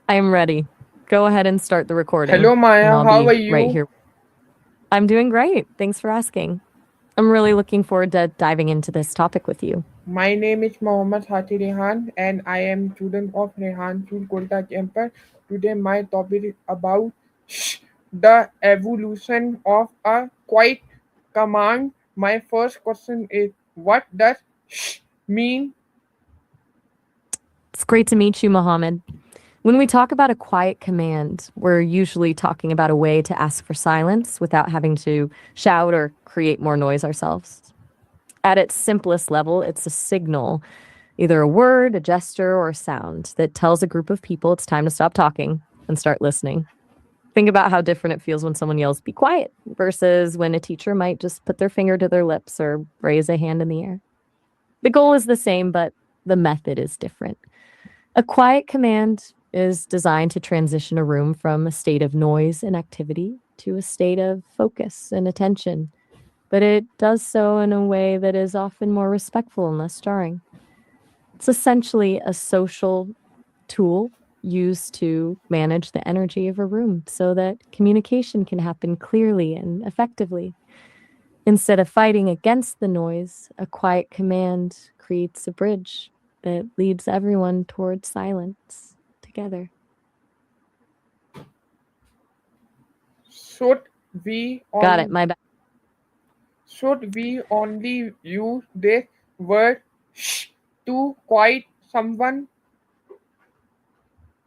I am ready. Go ahead and start the recording, Hello and Maya, I'll how be are right you? here. I'm doing great. Thanks for asking. I'm really looking forward to diving into this topic with you. My name is Mohammed Hati Rehan and I am student of Rehan School Kolta campus. Today my topic is about the evolution of a quiet command. My first question is what does mean? It's great to meet you, Mohammed. When we talk about a quiet command, we're usually talking about a way to ask for silence without having to shout or create more noise ourselves. At its simplest level, it's a signal, either a word, a gesture, or a sound that tells a group of people it's time to stop talking and start listening. Think about how different it feels when someone yells, be quiet, versus when a teacher might just put their finger to their lips or raise a hand in the air. The goal is the same, but the method is different. A quiet command is designed to transition a room from a state of noise and activity to a state of focus and attention, but it does so in a way that is often more respectful and less jarring. It's essentially a social tool used to manage the energy of a room so that communication can happen clearly and effectively. Instead of fighting against the noise, a quiet command creates a bridge that leads everyone towards silence together. Should we Got it. on My bad. should we only use this word to quiet someone?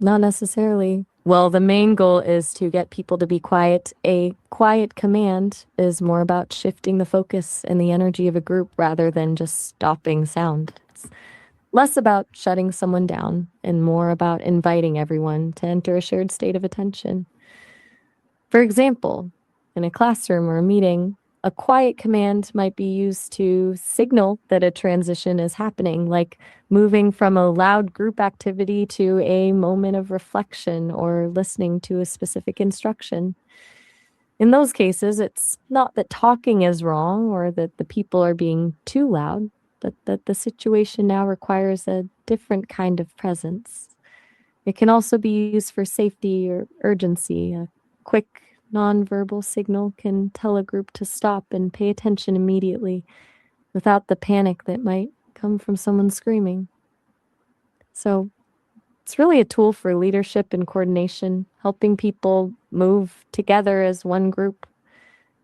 Not necessarily. Well, the main goal is to get people to be quiet. A quiet command is more about shifting the focus and the energy of a group rather than just stopping sound. It's less about shutting someone down and more about inviting everyone to enter a shared state of attention. For example, in a classroom or a meeting, a quiet command might be used to signal that a transition is happening, like moving from a loud group activity to a moment of reflection or listening to a specific instruction. In those cases, it's not that talking is wrong or that the people are being too loud, but that the situation now requires a different kind of presence. It can also be used for safety or urgency. A quick nonverbal signal can tell a group to stop and pay attention immediately without the panic that might come from someone screaming. So it's really a tool for leadership and coordination, helping people move together as one group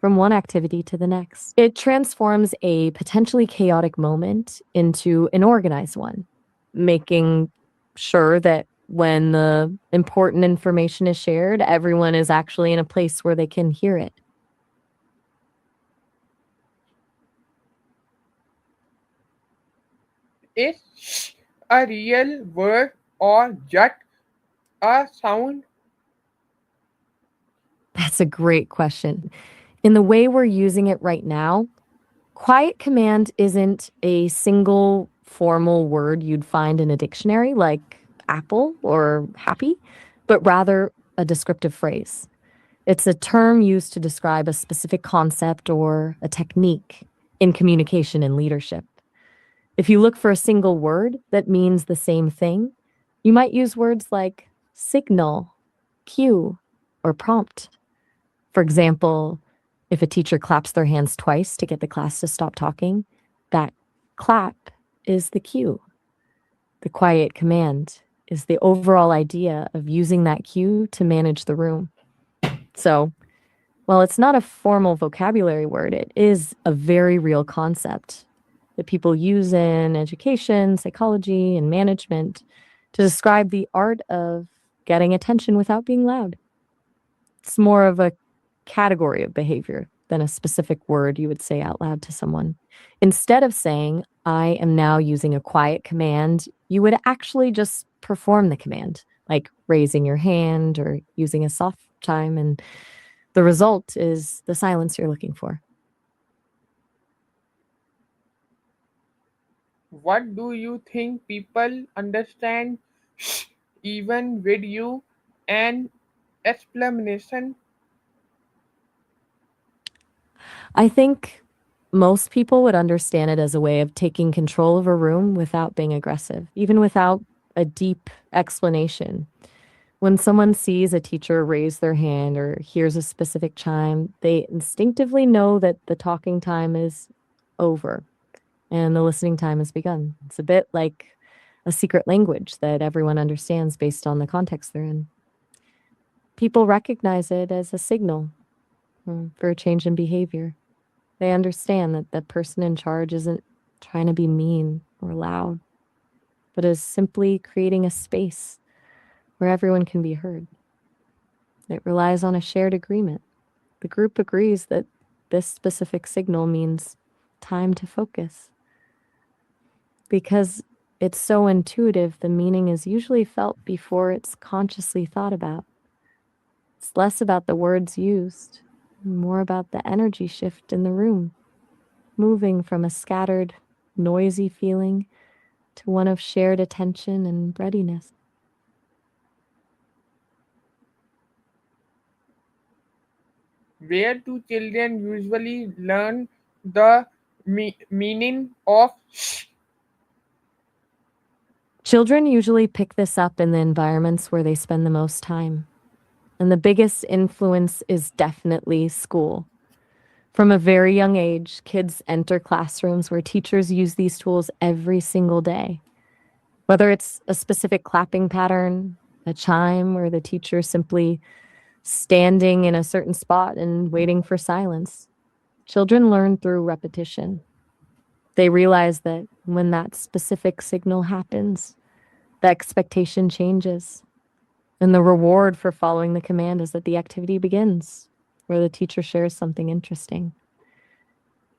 from one activity to the next. It transforms a potentially chaotic moment into an organized one, making sure that when the important information is shared, everyone is actually in a place where they can hear it. Is a real word or just a sound? That's a great question. In the way we're using it right now, quiet command isn't a single formal word you'd find in a dictionary like apple or happy, but rather a descriptive phrase. It's a term used to describe a specific concept or a technique in communication and leadership. If you look for a single word that means the same thing, you might use words like signal, cue, or prompt. For example, if a teacher claps their hands twice to get the class to stop talking, that clap is the cue. The quiet command is the overall idea of using that cue to manage the room. So, while it's not a formal vocabulary word, it is a very real concept that people use in education, psychology, and management to describe the art of getting attention without being loud. It's more of a category of behavior than a specific word you would say out loud to someone. Instead of saying, I am now using a quiet command, you would actually just perform the command, like raising your hand or using a soft chime, and the result is the silence you're looking for. What do you think people understand even with you an explanation? I think most people would understand it as a way of taking control of a room without being aggressive, even without a deep explanation. When someone sees a teacher raise their hand or hears a specific chime, they instinctively know that the talking time is over and the listening time has begun. It's a bit like a secret language that everyone understands based on the context they're in. People recognize it as a signal for a change in behavior. They understand that the person in charge isn't trying to be mean or loud, but is simply creating a space where everyone can be heard. It relies on a shared agreement. The group agrees that this specific signal means time to focus. Because it's so intuitive, the meaning is usually felt before it's consciously thought about. It's less about the words used, more about the energy shift in the room, moving from a scattered, noisy feeling to one of shared attention and readiness. Where do children usually learn the meaning of shh? Children usually pick this up in the environments where they spend the most time. And the biggest influence is definitely school. From a very young age, kids enter classrooms where teachers use these tools every single day. Whether it's a specific clapping pattern, a chime, or the teacher simply standing in a certain spot and waiting for silence, children learn through repetition. They realize that when that specific signal happens, the expectation changes. And the reward for following the command is that the activity begins, where the teacher shares something interesting.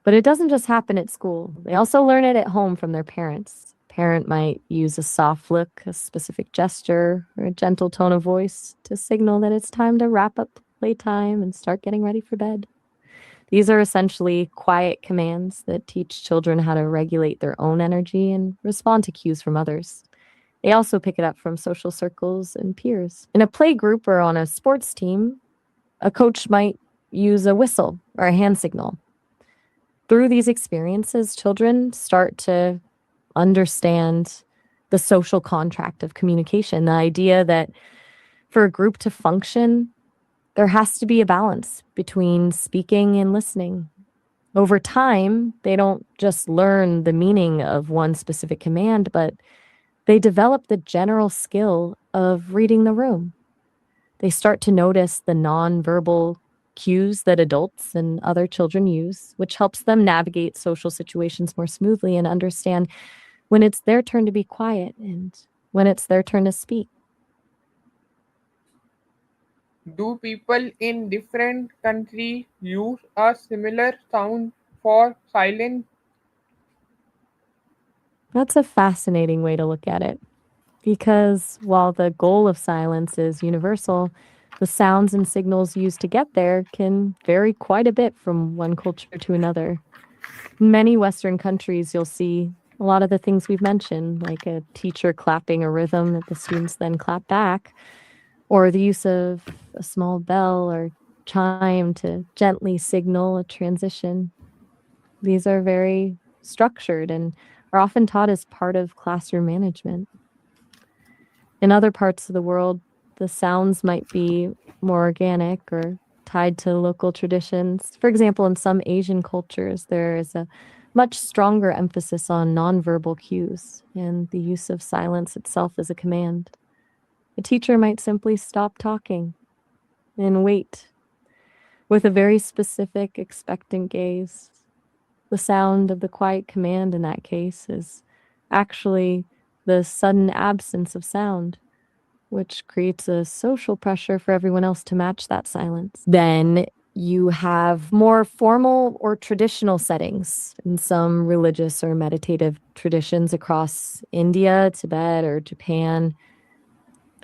But it doesn't just happen at school. They also learn it at home from their parents. Parent might use a soft look, a specific gesture, or a gentle tone of voice to signal that it's time to wrap up playtime and start getting ready for bed. These are essentially quiet commands that teach children how to regulate their own energy and respond to cues from others. They also pick it up from social circles and peers. In a play group or on a sports team, a coach might use a whistle or a hand signal. Through these experiences, children start to understand the social contract of communication, the idea that for a group to function, there has to be a balance between speaking and listening. Over time, they don't just learn the meaning of one specific command, but they develop the general skill of reading the room. They start to notice the nonverbal cues that adults and other children use, which helps them navigate social situations more smoothly and understand when it's their turn to be quiet and when it's their turn to speak. Do people in different countries use a similar sound for silence? That's a fascinating way to look at it, because while the goal of silence is universal, the sounds and signals used to get there can vary quite a bit from one culture to another. In many Western countries, you'll see a lot of the things we've mentioned, like a teacher clapping a rhythm that the students then clap back, or the use of a small bell or chime to gently signal a transition. These are very structured and are often taught as part of classroom management. In other parts of the world, the sounds might be more organic or tied to local traditions. For example, in some Asian cultures, there is a much stronger emphasis on nonverbal cues and the use of silence itself as a command. A teacher might simply stop talking and wait with a very specific, expectant gaze. The sound of the quiet command in that case is actually the sudden absence of sound, which creates a social pressure for everyone else to match that silence. Then you have more formal or traditional settings in some religious or meditative traditions across India, Tibet, or Japan.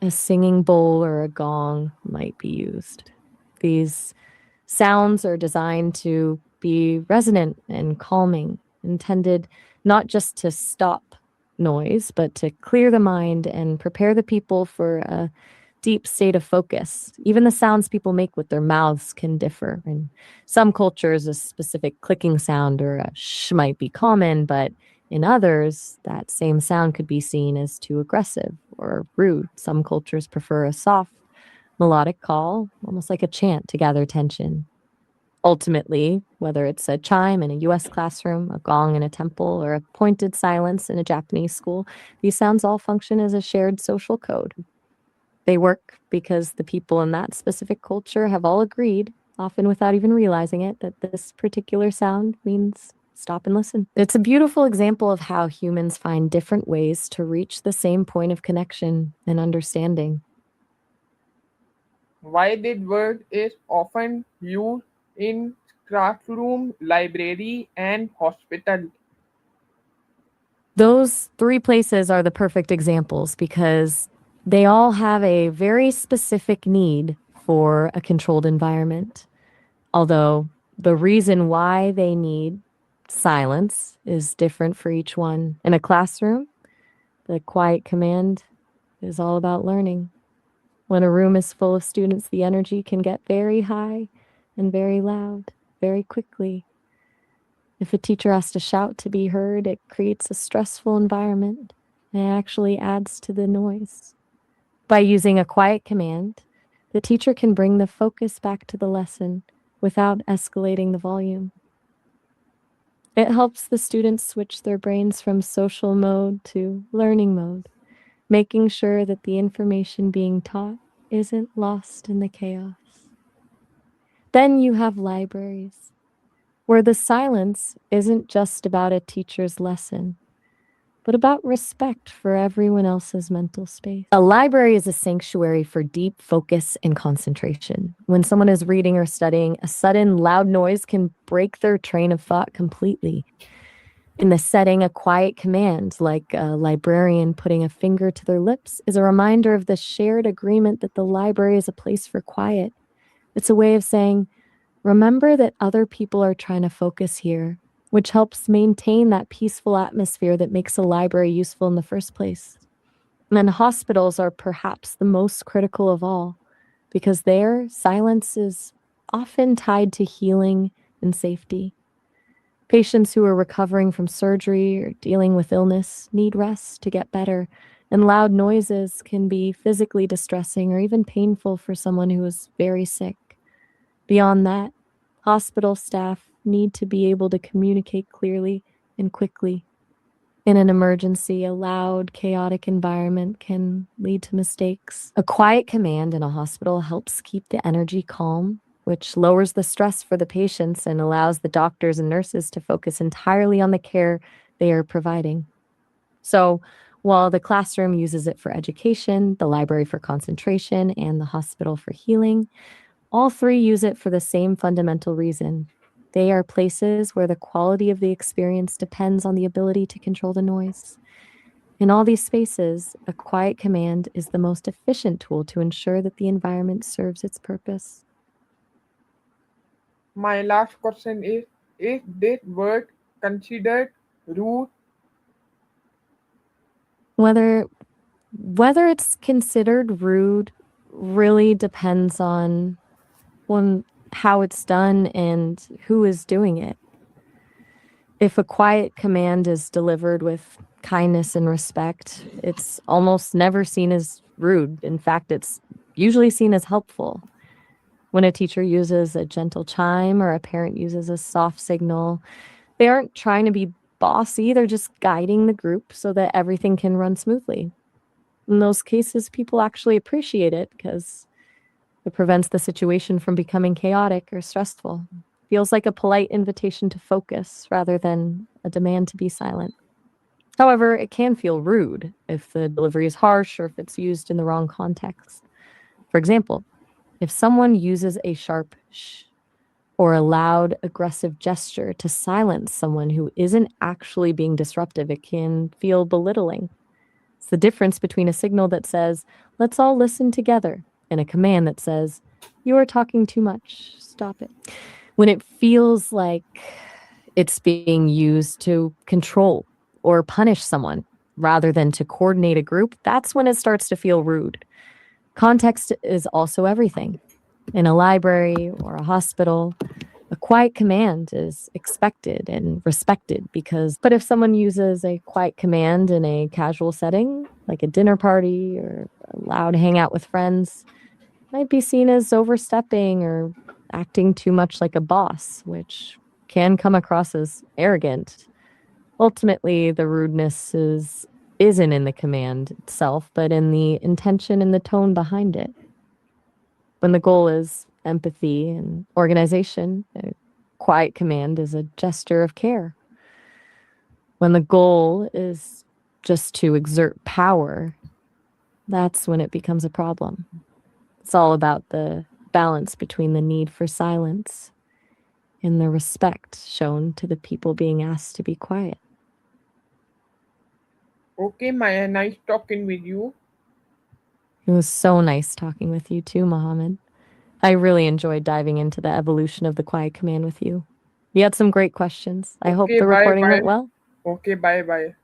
A singing bowl or a gong might be used. These sounds are designed to be resonant and calming, intended not just to stop noise, but to clear the mind and prepare the people for a deep state of focus. Even the sounds people make with their mouths can differ. In some cultures, a specific clicking sound or a shh might be common, but In others, that same sound could be seen as too aggressive or rude. Some cultures prefer a soft, melodic call, almost like a chant to gather attention. Ultimately, whether it's a chime in a US classroom, a gong in a temple, or a pointed silence in a Japanese school, these sounds all function as a shared social code. They work because the people in that specific culture have all agreed, often without even realizing it, that this particular sound means stop and listen. It's a beautiful example of how humans find different ways to reach the same point of connection and understanding. Why this word is often used in classroom, library, and hospital. Those three places are the perfect examples because they all have a very specific need for a controlled environment. Although the reason why they need silence is different for each one. In a classroom, the quiet command is all about learning. When a room is full of students, the energy can get very high and very loud very quickly. If a teacher has to shout to be heard, it creates a stressful environment and actually adds to the noise. By using a quiet command, the teacher can bring the focus back to the lesson without escalating the volume. It helps the students switch their brains from social mode to learning mode, making sure that the information being taught isn't lost in the chaos. Then you have libraries, where the silence isn't just about a teacher's lesson, but about respect for everyone else's mental space. A library is a sanctuary for deep focus and concentration. When someone is reading or studying, a sudden loud noise can break their train of thought completely. In the setting, a quiet command, like a librarian putting a finger to their lips, is a reminder of the shared agreement that the library is a place for quiet. It's a way of saying, remember that other people are trying to focus here, which helps maintain that peaceful atmosphere that makes a library useful in the first place. And hospitals are perhaps the most critical of all, because there, silence is often tied to healing and safety. Patients who are recovering from surgery or dealing with illness need rest to get better, and loud noises can be physically distressing or even painful for someone who is very sick. Beyond that, hospital staff need to be able to communicate clearly and quickly. In an emergency, a loud, chaotic environment can lead to mistakes. A quiet command in a hospital helps keep the energy calm, which lowers the stress for the patients and allows the doctors and nurses to focus entirely on the care they are providing. So, while the classroom uses it for education, the library for concentration, and the hospital for healing, all three use it for the same fundamental reason. They are places where the quality of the experience depends on the ability to control the noise. In all these spaces, a quiet command is the most efficient tool to ensure that the environment serves its purpose. My last question is this word considered rude? Whether it's considered rude really depends on how it's done and who is doing it. If a quiet command is delivered with kindness and respect, it's almost never seen as rude. In fact, it's usually seen as helpful. When a teacher uses a gentle chime or a parent uses a soft signal, they aren't trying to be bossy, they're just guiding the group so that everything can run smoothly. In those cases, people actually appreciate it because it prevents the situation from becoming chaotic or stressful. Feels like a polite invitation to focus rather than a demand to be silent. However, it can feel rude if the delivery is harsh or if it's used in the wrong context. For example, if someone uses a sharp shh or a loud, aggressive gesture to silence someone who isn't actually being disruptive, it can feel belittling. It's the difference between a signal that says, let's all listen together, and a command that says, you are talking too much, stop it. When it feels like it's being used to control or punish someone rather than to coordinate a group, that's when it starts to feel rude. Context is also everything. In a library or a hospital, A quiet command is expected and respected but if someone uses a quiet command in a casual setting, like a dinner party or a loud hangout with friends, it might be seen as overstepping or acting too much like a boss, which can come across as arrogant. Ultimately, the rudeness isn't in the command itself, but in the intention and the tone behind it. When the goal is empathy and organization, a quiet command is a gesture of care. When the goal is just to exert power, that's when it becomes a problem. It's all about the balance between the need for silence and the respect shown to the people being asked to be quiet. Okay, Maya, nice talking with you. It was so nice talking with you too, Mohammed. I really enjoyed diving into the evolution of the quiet command with you. You had some great questions. I hope Okay, the bye recording bye. went well. Okay, bye bye.